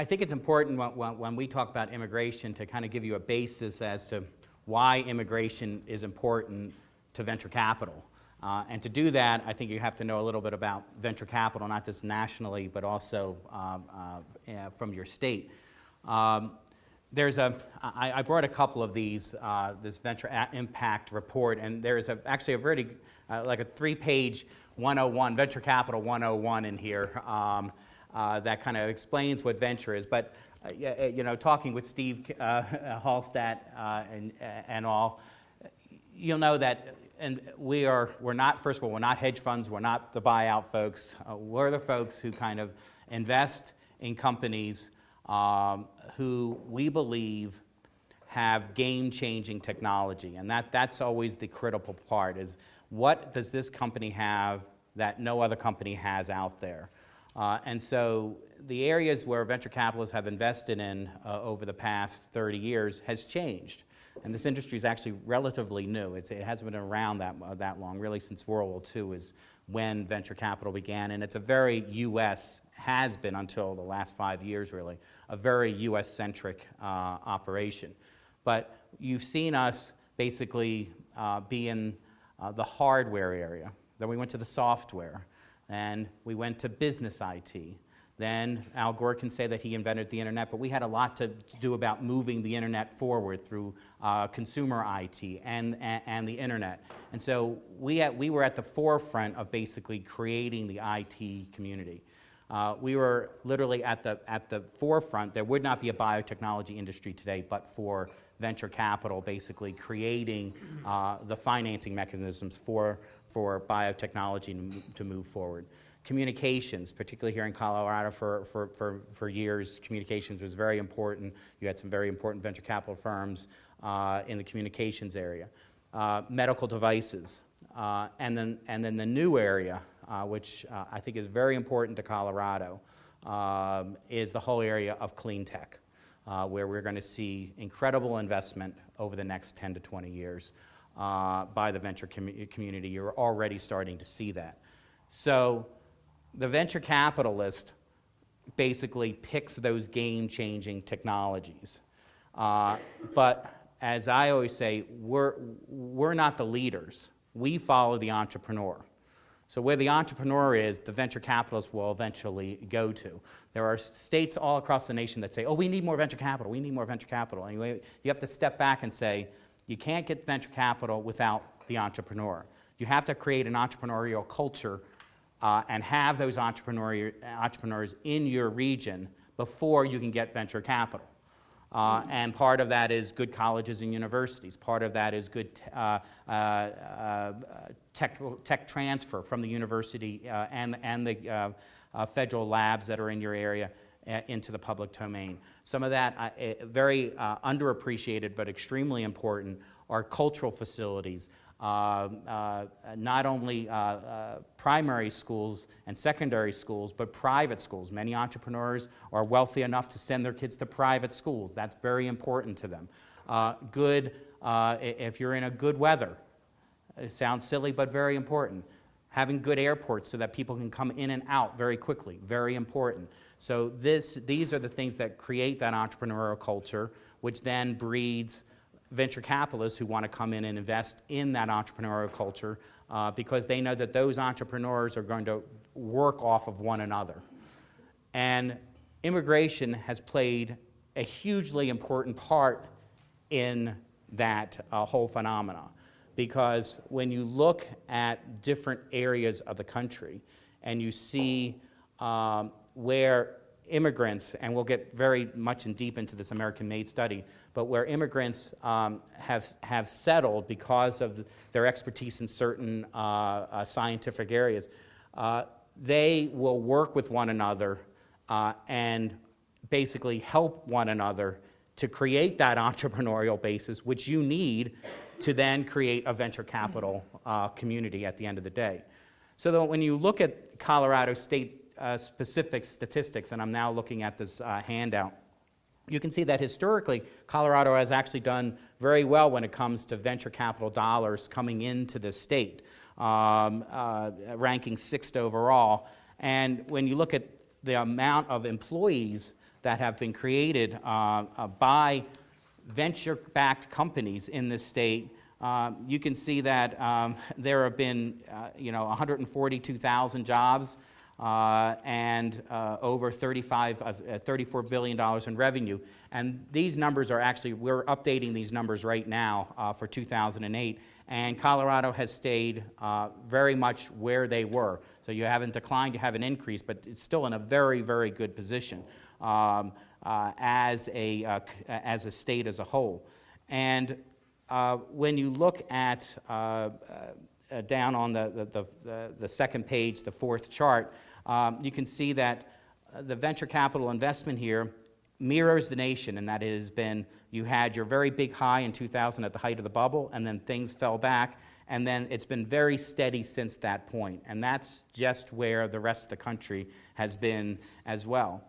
I think it's important when we talk about immigration to kind of give you a basis as to why immigration is important to venture capital. And to do that, I think you have to know a little bit about venture capital, not just nationally, but also from your state. I brought a couple of these, this Venture Impact Report, and there's actually a very, like a 3-page 101, Venture Capital 101 in here that kind of explains what venture is. But, you know, talking with Steve Hallstatt and all, you'll know that, and we're not, first of all, we're not hedge funds, we're not the buyout folks. We're the folks who kind of invest in companies who we believe have game-changing technology. And that's always the critical part, is what does this company have that no other company has out there? And so the areas where venture capitalists have invested in over the past 30 years has changed. And this industry is actually relatively new. It hasn't been around that long, really since World War II is when venture capital began. And it's a very U.S., has been until the last 5 years really, a very U.S.-centric operation. But you've seen us basically be in the hardware area. Then we went to the software. And we went to business IT. Then Al Gore can say that he invented the internet, but we had a lot to do about moving the internet forward through consumer IT and the internet. And so we were at the forefront of basically creating the IT community. We were literally at the forefront. There would not be a biotechnology industry today but for venture capital basically creating the financing mechanisms for biotechnology to move forward. Communications, particularly here in Colorado for years, communications was very important. You had some very important venture capital firms in the communications area. Medical devices, and then the new area, which I think is very important to Colorado, is the whole area of clean tech, where we're going to see incredible investment over the next 10 to 20 years by the venture community. You're already starting to see that. So the venture capitalist basically picks those game-changing technologies. But as I always say, we're not the leaders. We follow the entrepreneur. So where the entrepreneur is, the venture capitalist will eventually go to. There are states all across the nation that say, oh, we need more venture capital, we need more venture capital. Anyway, you have to step back and say, you can't get venture capital without the entrepreneur. You have to create an entrepreneurial culture and have those entrepreneurs in your region before you can get venture capital. And part of that is good colleges and universities. Part of that is good tech transfer from the university and the federal labs that are in your area into the public domain. Some of that, very underappreciated but extremely important, are cultural facilities. Not only primary schools and secondary schools, but private schools. Many entrepreneurs are wealthy enough to send their kids to private schools. That's very important to them. If you're in a good weather, it sounds silly, but very important. Having good airports so that people can come in and out very quickly, very important. So these are the things that create that entrepreneurial culture, which then breeds venture capitalists who want to come in and invest in that entrepreneurial culture because they know that those entrepreneurs are going to work off of one another. And immigration has played a hugely important part in that whole phenomena, because when you look at different areas of the country and you see where immigrants, and we'll get very much in deep into this American-made study, but where immigrants have settled because of their expertise in certain scientific areas, they will work with one another and basically help one another to create that entrepreneurial basis, which you need to then create a venture capital community at the end of the day. So that when you look at Colorado State specific statistics, and I'm now looking at this handout, you can see that historically Colorado has actually done very well when it comes to venture capital dollars coming into the state, ranking 6th overall. And when you look at the amount of employees that have been created by venture-backed companies in this state, you can see that there have been 142,000 jobs and over $34 billion in revenue. And these numbers are actually, we're updating these numbers right now for 2008. And Colorado has stayed very much where they were. So you haven't declined, you haven't increased, but it's still in a very, very good position as a state as a whole. And when you look at down on the second page, the fourth chart, you can see that the venture capital investment here mirrors the nation, and that it has been, you had your very big high in 2000 at the height of the bubble, and then things fell back, and then it's been very steady since that point. And that's just where the rest of the country has been as well.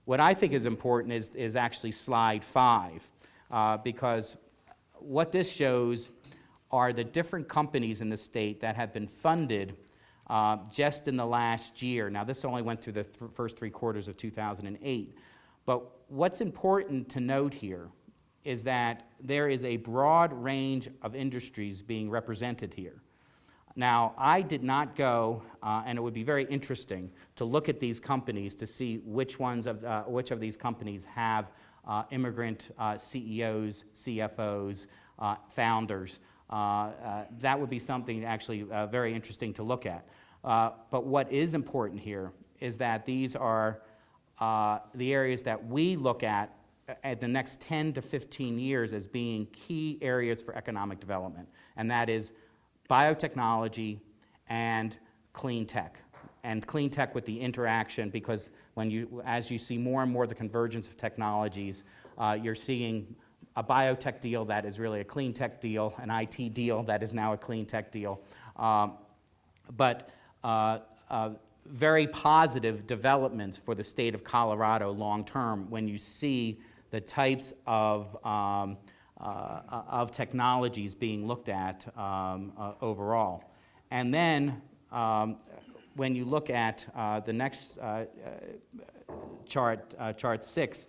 What I think is important is actually slide 5, because what this shows are the different companies in the state that have been funded just in the last year. Now, this only went through the first 3 quarters of 2008. But what's important to note here is that there is a broad range of industries being represented here. Now, I did not go, and it would be very interesting to look at these companies to see which of these companies have immigrant CEOs, CFOs, founders. That would be something actually very interesting to look at. But what is important here is that these are the areas that we look at the next 10 to 15 years as being key areas for economic development, and that is biotechnology and clean tech. And clean tech with the interaction, because as you see more and more the convergence of technologies, you're seeing a biotech deal that is really a clean tech deal, an IT deal that is now a clean tech deal. Very positive developments for the state of Colorado long term when you see the types of technologies being looked at overall. And then when you look at the next chart 6,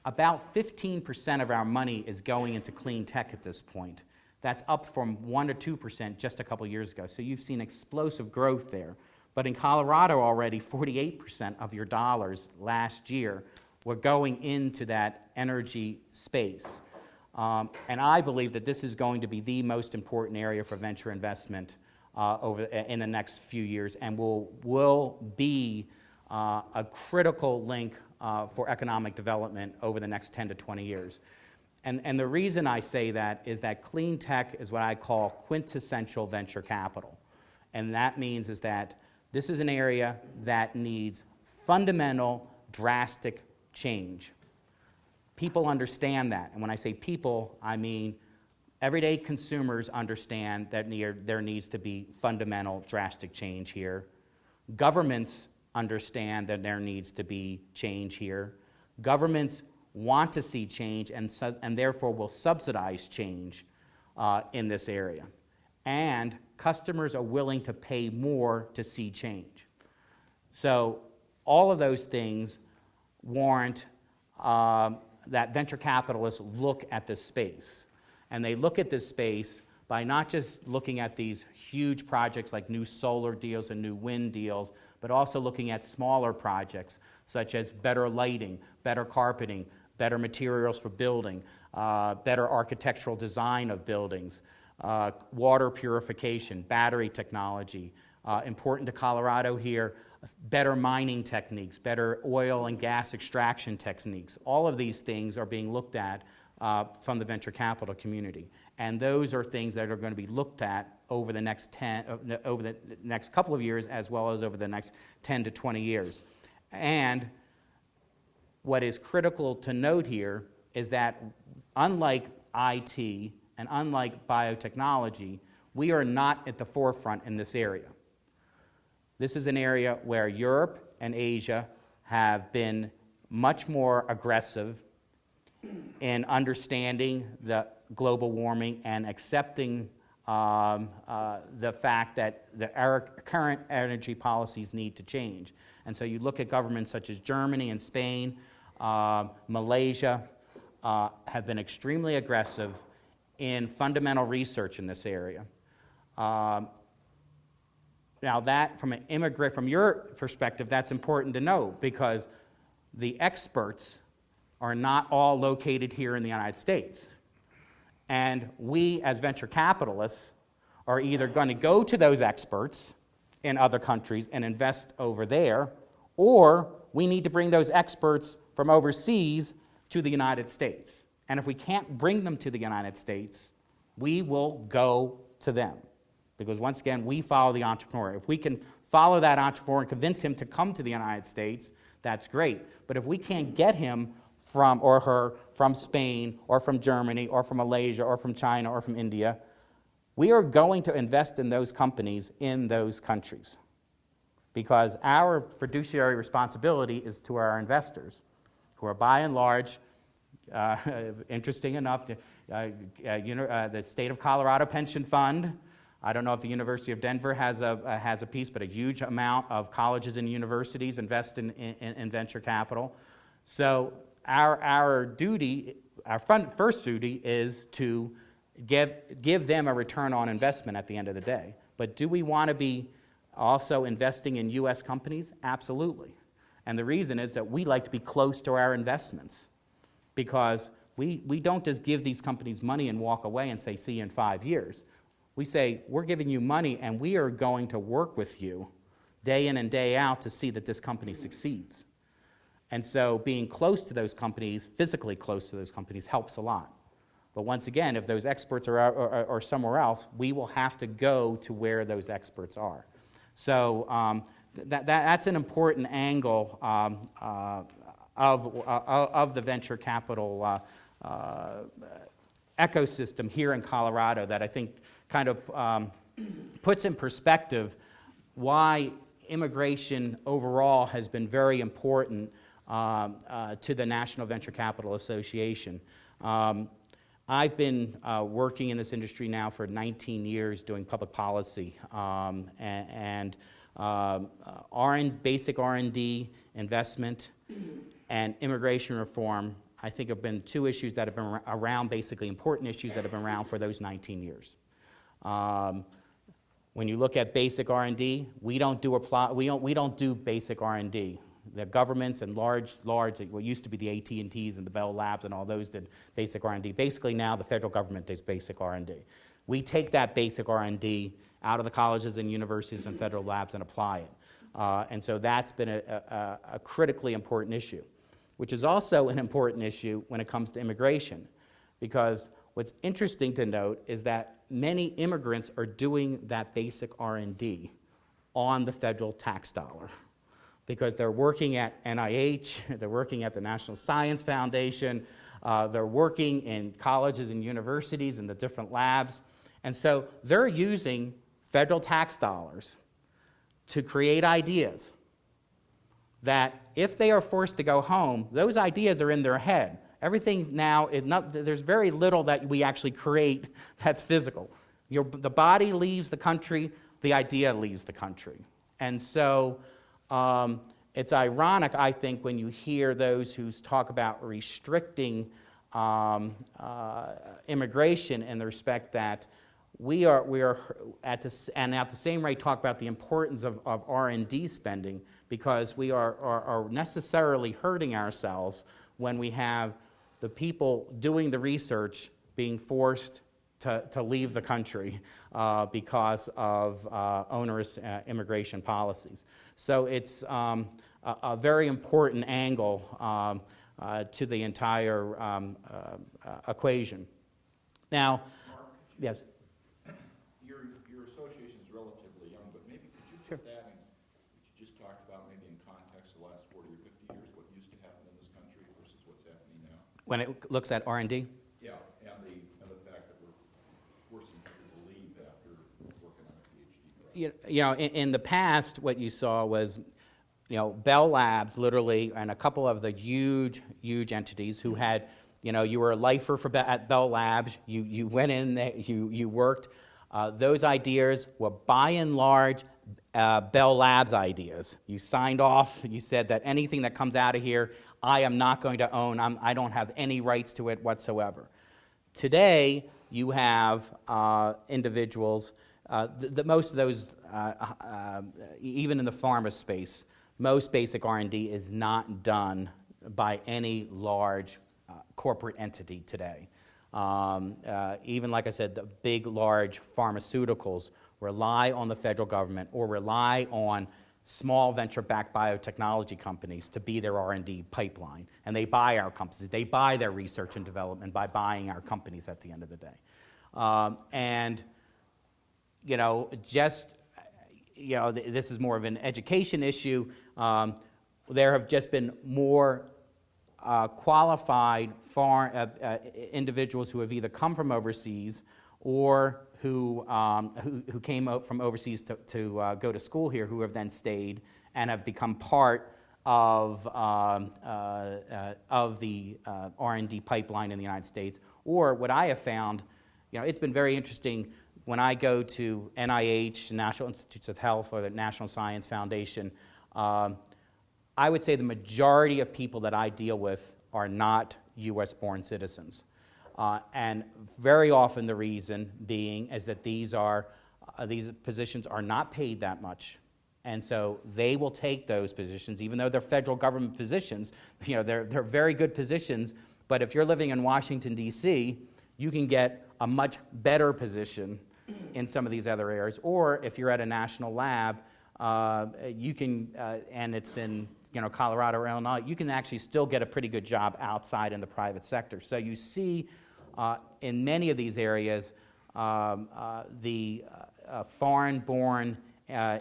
about 15% of our money is going into clean tech at this point. That's up from 1 to 2% just a couple years ago. So you've seen explosive growth there. But in Colorado already, 48% of your dollars last year were going into that energy space. And I believe that this is going to be the most important area for venture investment in the next few years, and will be a critical link for economic development over the next 10 to 20 years. And the reason I say that is that clean tech is what I call quintessential venture capital. And that means is that this is an area that needs fundamental, drastic change. People understand that. And when I say people, I mean everyday consumers understand that there needs to be fundamental, drastic change here. Governments understand that there needs to be change here. Governments want to see change and therefore will subsidize change in this area. And customers are willing to pay more to see change. So all of those things warrant that venture capitalists look at this space. And they look at this space by not just looking at these huge projects like new solar deals and new wind deals, but also looking at smaller projects such as better lighting, better carpeting, better materials for building, better architectural design of buildings, water purification, battery technology. Important to Colorado here, better mining techniques, better oil and gas extraction techniques. All of these things are being looked at from the venture capital community. And those are things that are going to be looked at over the next couple of years, as well as over the next 10 to 20 years. And what is critical to note here is that unlike IT and unlike biotechnology, we are not at the forefront in this area. This is an area where Europe and Asia have been much more aggressive in understanding the global warming and accepting the fact that our current energy policies need to change. And so you look at governments such as Germany and Spain, Malaysia, have been extremely aggressive in fundamental research in this area. Now that, from your perspective, that's important to know, because the experts are not all located here in the United States. And we, as venture capitalists, are either going to go to those experts in other countries and invest over there, or we need to bring those experts from overseas to the United States. And if we can't bring them to the United States, we will go to them. Because once again, we follow the entrepreneur. If we can follow that entrepreneur and convince him to come to the United States, that's great. But if we can't get him from or her from Spain or from Germany or from Malaysia or from China or from India, we are going to invest in those companies in those countries. Because our fiduciary responsibility is to our investors, who are by and large, interesting enough, the state of Colorado Pension Fund. I don't know if the University of Denver has a piece, but a huge amount of colleges and universities invest in venture capital. So our duty, our first duty, is to give them a return on investment at the end of the day. But do we want to be also investing in U.S. companies? Absolutely. And the reason is that we like to be close to our investments, because we don't just give these companies money and walk away and say, see you in 5 years. We say, we're giving you money, and we are going to work with you day in and day out to see that this company succeeds. And so being close to those companies, physically close to those companies, helps a lot. But once again, if those experts are somewhere else, we will have to go to where those experts are. So that's an important angle of the venture capital ecosystem here in Colorado that I think kind of puts in perspective why immigration overall has been very important to the National Venture Capital Association. I've been working in this industry now for 19 years doing public policy, and basic R&D investment and immigration reform, I think, have been two issues that have been around, basically important issues that have been around for those 19 years. When you look at basic R&D, we don't do basic R&D. The governments and large, what used to be the AT&Ts and the Bell Labs and all those did basic R&D. Basically now the federal government does basic R&D. We take that basic R&D out of the colleges and universities and federal labs and apply it. And so that's been a critically important issue, which is also an important issue when it comes to immigration, because what's interesting to note is that many immigrants are doing that basic R&D on the federal tax dollar, because they're working at NIH, they're working at the National Science Foundation, they're working in colleges and universities in the different labs, and so they're using federal tax dollars to create ideas that if they are forced to go home, those ideas are in their head. Everything's now, there's very little that we actually create that's physical. The body leaves the country, the idea leaves the country. And so it's ironic, I think, when you hear those who talk about restricting immigration in the respect that we are at the same rate talk about the importance of R&D spending, because we are necessarily hurting ourselves when we have the people doing the research being forced to leave the country because of onerous immigration policies. So it's a very important angle to the entire equation. Now, yes? Your association is relatively young, but maybe could you put that in, what you just talked about, maybe in context of the last 40 or 50 years, what used to happen in this country versus what's happening now? When it looks at R&D? Yeah, and the fact that we're forcing people to leave after working on a PhD. You know, in the past, what you saw was, Bell Labs, literally, and a couple of the huge entities who had, you were a lifer at Bell Labs. You went in there, you worked. Those ideas were by and large Bell Labs ideas. You signed off, you said that anything that comes out of here, I am not going to own, I don't have any rights to it whatsoever. Today, you have individuals, most of those, even in the pharma space, most basic R&D is not done by any large corporate entity today. Even like I said, the big, large pharmaceuticals rely on the federal government or rely on small venture-backed biotechnology companies to be their R&D pipeline. And they buy our companies. They buy their research and development by buying our companies at the end of the day. This is more of an education issue. There have just been more qualified individuals who have either come from overseas or who came out from overseas to go to school here, who have then stayed and have become part of the R&D pipeline in the United States. Or what I have found, it's been very interesting when I go to NIH, National Institutes of Health, or the National Science Foundation. I would say the majority of people that I deal with are not U.S.-born citizens. And very often the reason being is that these positions are not paid that much. And so they will take those positions, even though they're federal government positions. They're very good positions, but if you're living in Washington, D.C., you can get a much better position in some of these other areas. Or if you're at a national lab, you can, and it's in Colorado or Illinois, you can actually still get a pretty good job outside in the private sector. So you see in many of these areas the foreign-born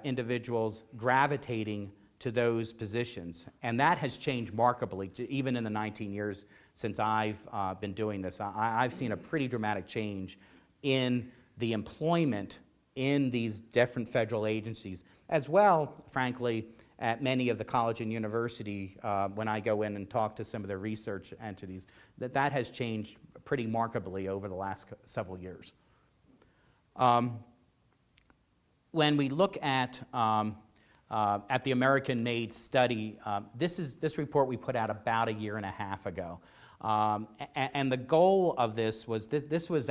individuals gravitating to those positions. And that has changed markedly, even in the 19 years since I've been doing this. I've seen a pretty dramatic change in the employment in these different federal agencies, as well, frankly, at many of the college and university, when I go in and talk to some of their research entities, that has changed pretty markedly over the last several years. When we look at the American-made study, this report we put out about a year and a half ago. And the goal of this was, this was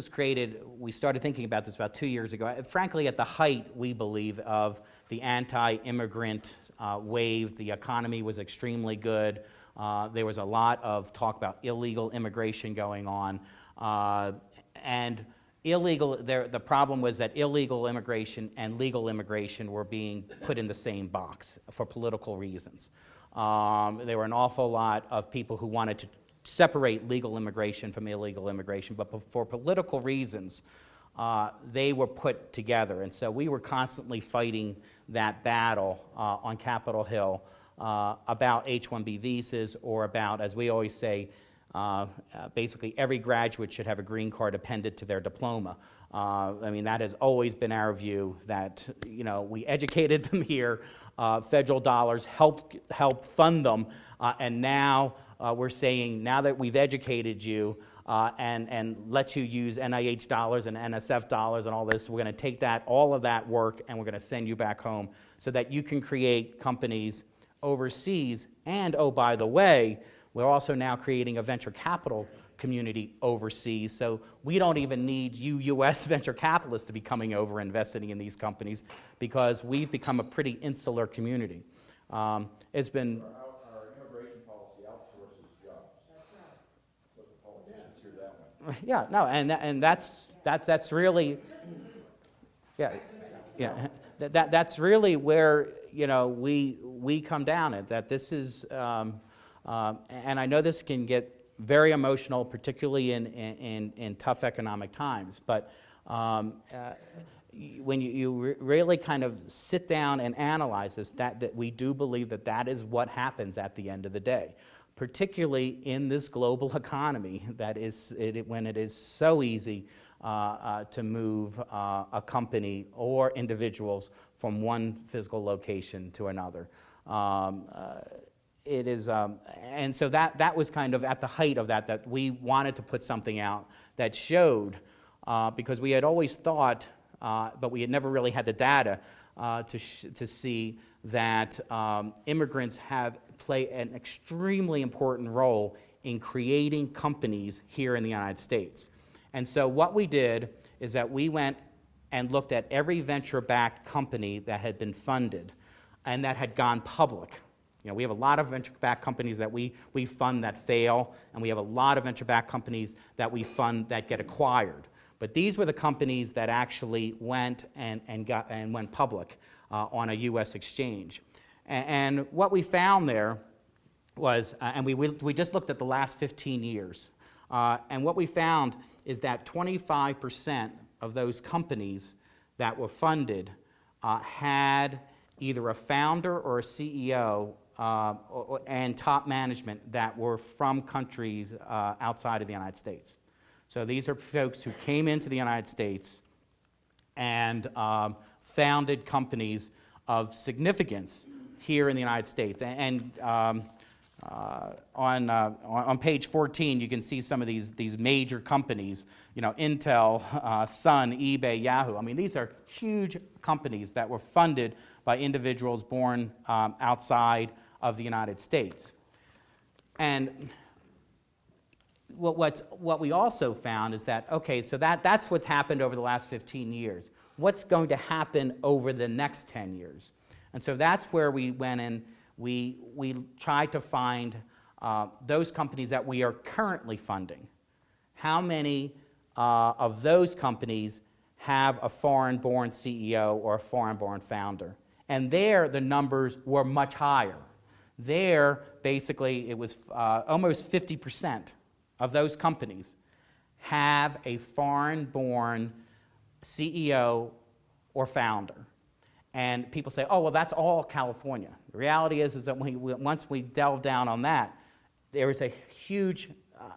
created, we started thinking about this about 2 years ago, frankly at the height, we believe, of the anti-immigrant wave. The economy was extremely good. There was a lot of talk about illegal immigration going on. And the problem was that illegal immigration and legal immigration were being put in the same box for political reasons. There were an awful lot of people who wanted to separate legal immigration from illegal immigration, but for political reasons, they were put together. And so we were constantly fighting that battle on Capitol Hill about H-1B visas, or about, as we always say, basically every graduate should have a green card appended to their diploma. That has always been our view, that we educated them here, federal dollars help fund them, and now we're saying, now that we've educated you and let you use NIH dollars and NSF dollars and all this, we're going to take all of that work, and we're going to send you back home so that you can create companies overseas. And, oh, by the way, we're also now creating a venture capital community overseas, so we don't even need you U.S. venture capitalists to be coming over and investing in these companies, because we've become a pretty insular community. It's been... Our immigration policy outsources jobs. That's right. But the politicians hear that one. Yeah, no, and that's really... Yeah. That's really where, we come down at, that this is... and I know this can get very emotional, particularly in tough economic times, but when you really kind of sit down and analyze this, that we do believe that is what happens at the end of the day, particularly in this global economy when it is so easy to move a company or individuals from one physical location to another. It is, and so that was kind of at the height of that we wanted to put something out that showed because we had always thought, but we had never really had the data to see that immigrants play an extremely important role in creating companies here in the United States. And so what we did is that we went and looked at every venture-backed company that had been funded and that had gone public. You know, we have a lot of venture-backed companies that we fund that fail, and we have a lot of venture-backed companies that we fund that get acquired. But these were the companies that actually went and went public on a U.S. exchange. And what we found there was, and we just looked at the last 15 years, and what we found is that 25% of those companies that were funded had either a founder or a CEO and top management that were from countries outside of the United States. So these are folks who came into the United States and founded companies of significance here in the United States. And on page 14, you can see some of these major companies, you know, Intel, Sun, eBay, Yahoo. I mean, these are huge companies that were funded by individuals born outside of the United States. And what we also found is that, okay, so that's what's happened over the last 15 years. What's going to happen over the next 10 years? And so that's where we went in. We tried to find those companies that we are currently funding. How many of those companies have a foreign-born CEO or a foreign-born founder? And there, the numbers were much higher. There, basically, it was almost 50% of those companies have a foreign-born CEO or founder. And people say, oh, well, that's all California. The reality is that once we delve down on that, there is a huge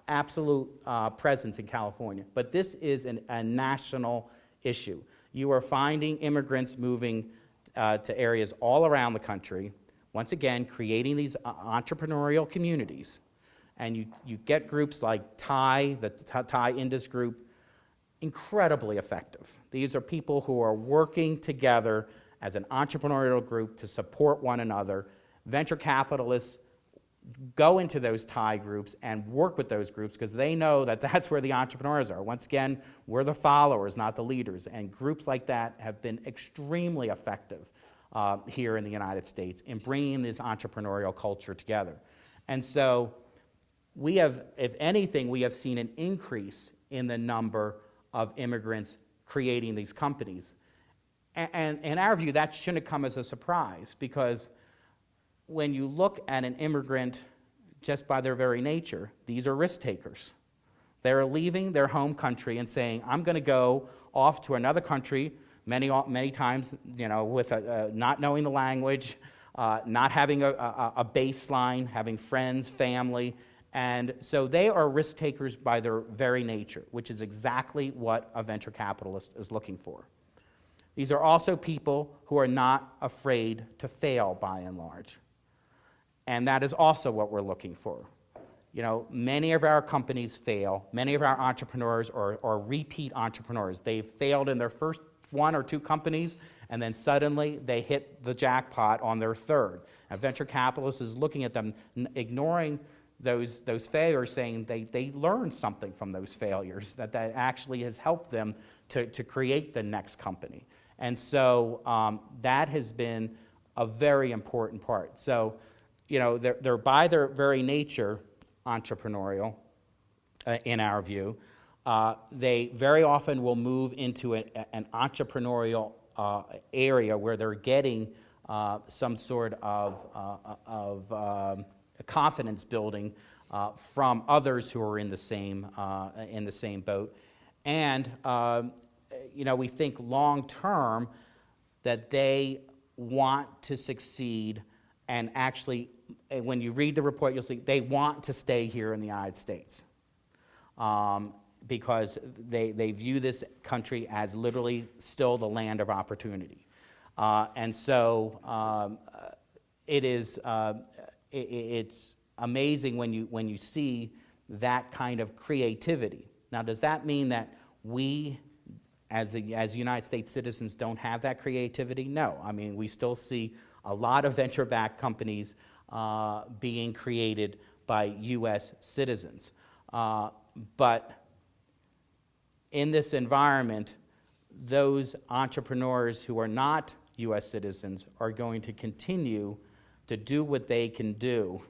absolute presence in California. But this is a national issue. You are finding immigrants moving to areas all around the country, once again, creating these entrepreneurial communities. And you get groups like TIE, the TIE Indus Group, incredibly effective. These are people who are working together as an entrepreneurial group to support one another. Venture capitalists go into those TIE groups and work with those groups because they know that that's where the entrepreneurs are. Once again, we're the followers, not the leaders. And groups like that have been extremely effective here in the United States in bringing this entrepreneurial culture together. And so we have, if anything, we have seen an increase in the number of immigrants creating these companies. And in our view, that shouldn't come as a surprise, because when you look at an immigrant just by their very nature, these are risk takers. They're leaving their home country and saying, I'm going to go off to another country, many times, you know, with not knowing the language, not having a baseline, having friends, family. And so they are risk takers by their very nature, which is exactly what a venture capitalist is looking for. These are also people who are not afraid to fail, by and large. And that is also what we're looking for. You know, many of our companies fail. Many of our entrepreneurs are repeat entrepreneurs. They've failed in their first one or two companies, and then suddenly they hit the jackpot on their third. A venture capitalist is looking at them, ignoring those failures, saying they learned something from those failures, that actually has helped them to create the next company. And so that has been a very important part. So, you know, they're by their very nature entrepreneurial, in our view. They very often will move into an entrepreneurial area where they're getting some sort of confidence building from others who are in the same boat. And you know, we think long term that they want to succeed, and actually, when you read the report, you'll see they want to stay here in the United States because they view this country as literally still the land of opportunity. And so it's amazing when you see that kind of creativity. Now, does that mean that we as United States citizens don't have that creativity? No. I mean, we still see a lot of venture-backed companies being created by U.S. citizens. But in this environment, those entrepreneurs who are not U.S. citizens are going to continue to do what they can do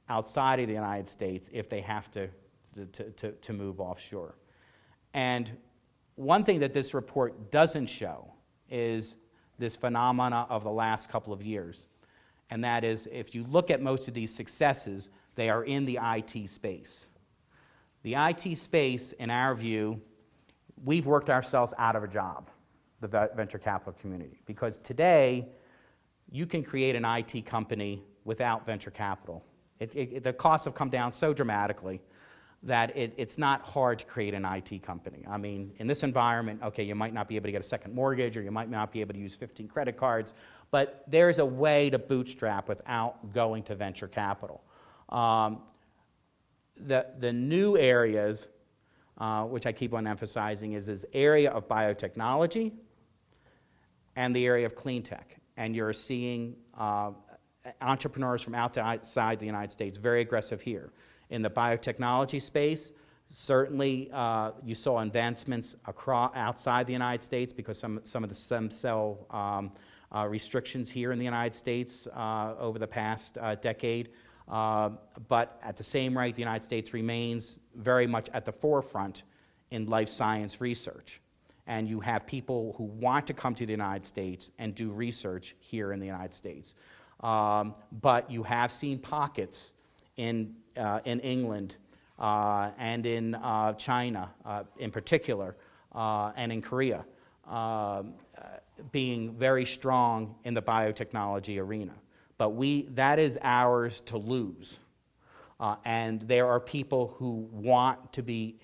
outside of the United States if they have to move offshore. And one thing that this report doesn't show is this phenomena of the last couple of years. And that is, if you look at most of these successes, they are in the IT space. The IT space, in our view, we've worked ourselves out of a job, the venture capital community, because today you can create an IT company without venture capital. The costs have come down so dramatically that it's not hard to create an IT company. I mean, in this environment, okay, you might not be able to get a second mortgage, or you might not be able to use 15 credit cards, but there's a way to bootstrap without going to venture capital. The new areas, which I keep on emphasizing, is this area of biotechnology and the area of clean tech. And you're seeing entrepreneurs from outside the United States very aggressive here. In the biotechnology space, certainly you saw advancements outside the United States because some of the stem cell restrictions here in the United States over the past decade. But at the same rate, the United States remains very much at the forefront in life science research. And you have people who want to come to the United States and do research here in the United States. But you have seen pockets in England and in China in particular, and in Korea, being very strong in the biotechnology arena. But that is ours to lose. And there are people who want to be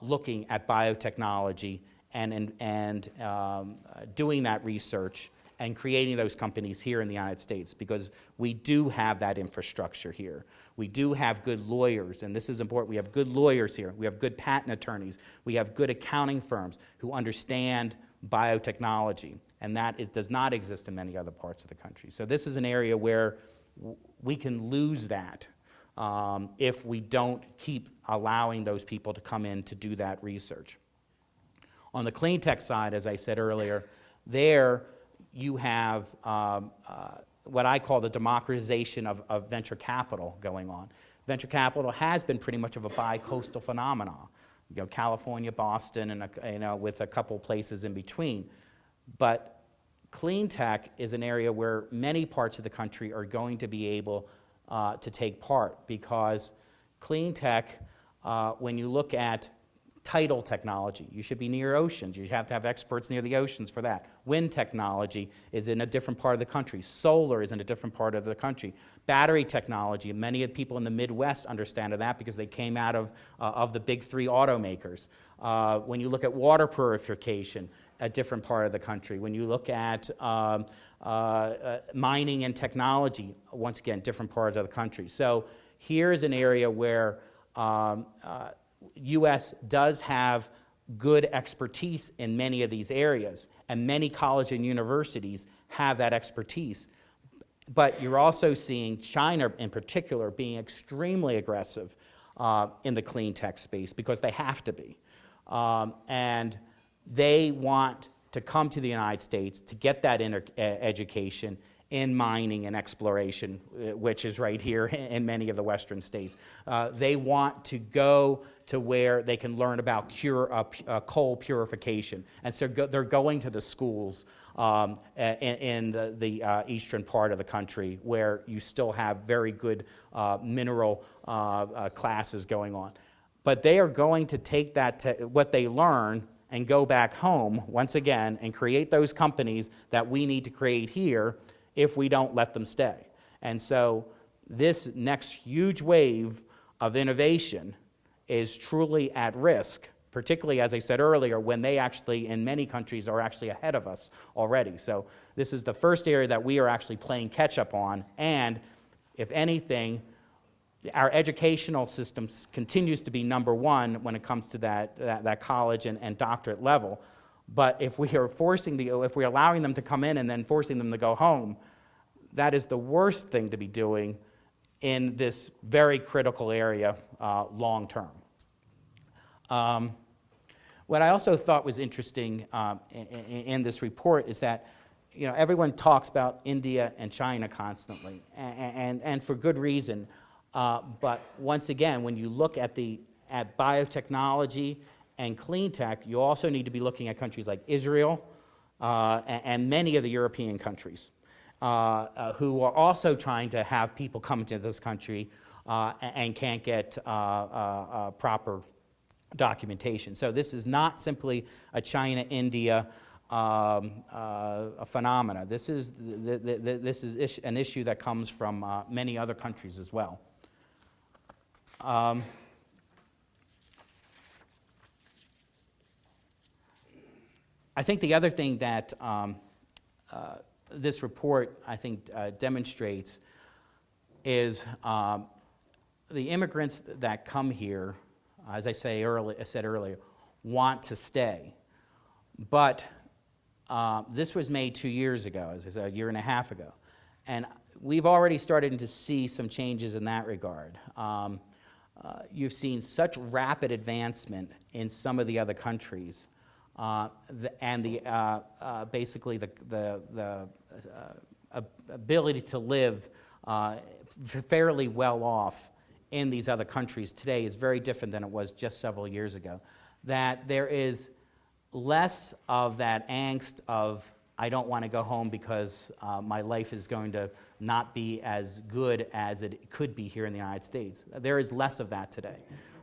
looking at biotechnology and doing that research and creating those companies here in the United States, because we do have that infrastructure here. We do have good lawyers, and this is important. We have good lawyers here. We have good patent attorneys. We have good accounting firms who understand biotechnology, and that does not exist in many other parts of the country. So this is an area where we can lose that if we don't keep allowing those people to come in to do that research. On the clean tech side, as I said earlier, there you have what I call the democratization of venture capital going on. Venture capital has been pretty much of a bi-coastal phenomenon. You know, California, Boston, and with a couple places in between. But clean tech is an area where many parts of the country are going to be able to take part, because clean tech, when you look at tidal technology, you should be near oceans. You have to have experts near the oceans for that. Wind technology is in a different part of the country. Solar is in a different part of the country. Battery technology, many of the people in the Midwest understand that because they came out of the big three automakers. When you look at water purification, a different part of the country. When you look at mining and technology, once again, different parts of the country. So here's an area where U.S. does have good expertise in many of these areas, and many colleges and universities have that expertise. But you're also seeing China in particular being extremely aggressive in the clean tech space because they have to be. And they want to come to the United States to get that education in mining and exploration, which is right here in many of the Western states. They want to go to where they can learn about coal purification. And so they're going to the schools in the eastern part of the country where you still have very good mineral classes going on. But they are going to take what they learn and go back home once again and create those companies that we need to create here if we don't let them stay. And so this next huge wave of innovation is truly at risk, particularly, as I said earlier, when they actually, in many countries, are actually ahead of us already. So this is the first area that we are actually playing catch-up on, and if anything, our educational system continues to be number one when it comes to that college and doctorate level. But if we are if we're allowing them to come in and then forcing them to go home, that is the worst thing to be doing in this very critical area long term. What I also thought was interesting in this report is that everyone talks about India and China constantly, and for good reason. But once again, when you look at biotechnology and clean tech, you also need to be looking at countries like Israel and many of the European countries who are also trying to have people come into this country and can't get proper documentation. So this is not simply a China-India a phenomena. This is an issue that comes from many other countries as well. I think the other thing that this report, I think, demonstrates is the immigrants that come here, as I said earlier, want to stay. But this was made 2 years ago, as I said, a year and a half ago. And we've already started to see some changes in that regard. You've seen such rapid advancement in some of the other countries, basically the ability to live fairly well off in these other countries today is very different than it was just several years ago. That there is less of that angst of, I don't want to go home because my life is going to not be as good as it could be here in the United States. There is less of that today.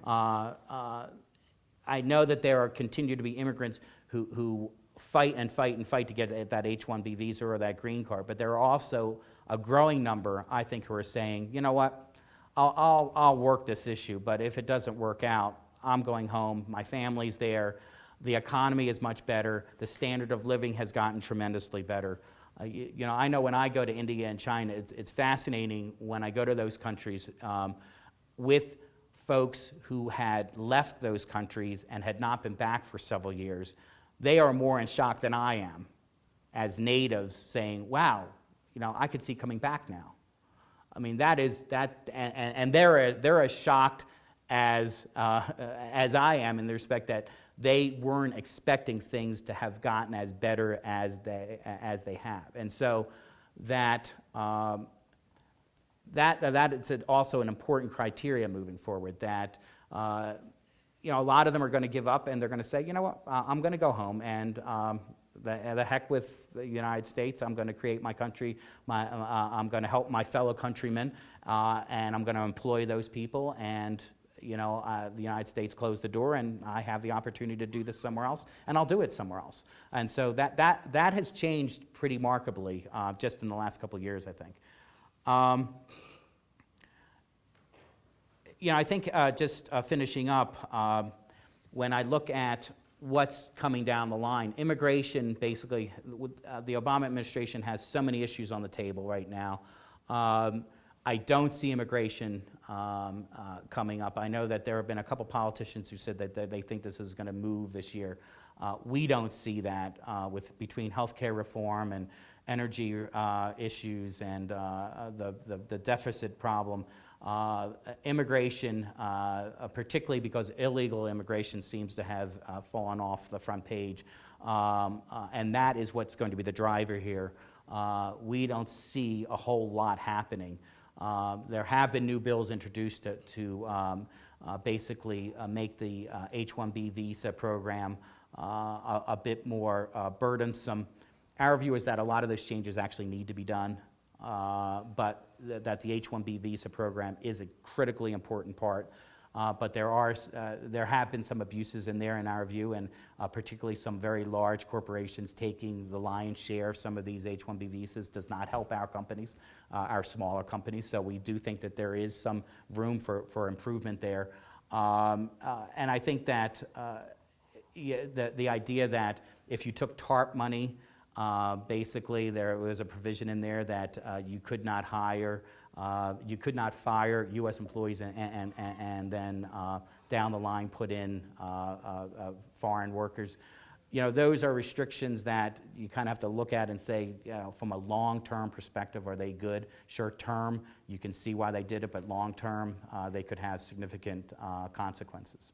I know that there continue to be immigrants who fight to get that H-1B visa or that green card, but there are also a growing number, I think, who are saying, you know what, I'll work this issue, but if it doesn't work out, I'm going home, my family's there, the economy is much better, the standard of living has gotten tremendously better. I know when I go to India and China, it's fascinating when I go to those countries with folks who had left those countries and had not been back for several years. They are more in shock than I am as natives saying, wow, I could see coming back now. I mean, and they're as shocked as I am in the respect that they weren't expecting things to have gotten as better as they have, and so that is also an important criteria moving forward. That a lot of them are going to give up and they're going to say, you know what, I'm going to go home and the heck with the United States. I'm going to create my country. I'm going to help my fellow countrymen, and I'm going to employ those people. And the United States closed the door, and I have the opportunity to do this somewhere else, and I'll do it somewhere else. And so that has changed pretty markedly just in the last couple of years, I think. I think just finishing up, when I look at what's coming down the line, immigration, basically, the Obama administration has so many issues on the table right now. I don't see immigration coming up. I know that there have been a couple politicians who said that they think this is going to move this year. We don't see that between healthcare reform and energy issues and the deficit problem. Immigration, particularly because illegal immigration seems to have fallen off the front page, and that is what's going to be the driver here. We don't see a whole lot happening. There have been new bills introduced to basically make the H-1B visa program a bit more burdensome. Our view is that a lot of those changes actually need to be done, but that the H-1B visa program is a critically important part. But there have been some abuses in there, in our view, and particularly some very large corporations taking the lion's share of some of these H-1B visas does not help our companies, our smaller companies. So we do think that there is some room for improvement there. And I think that the idea that if you took TARP money Basically, there was a provision in there that you could not fire U.S. employees and then down the line put in foreign workers. You know, those are restrictions that you kind of have to look at and say, you know, from a long-term perspective, are they good? Short-term, you can see why they did it, but long-term, they could have significant consequences.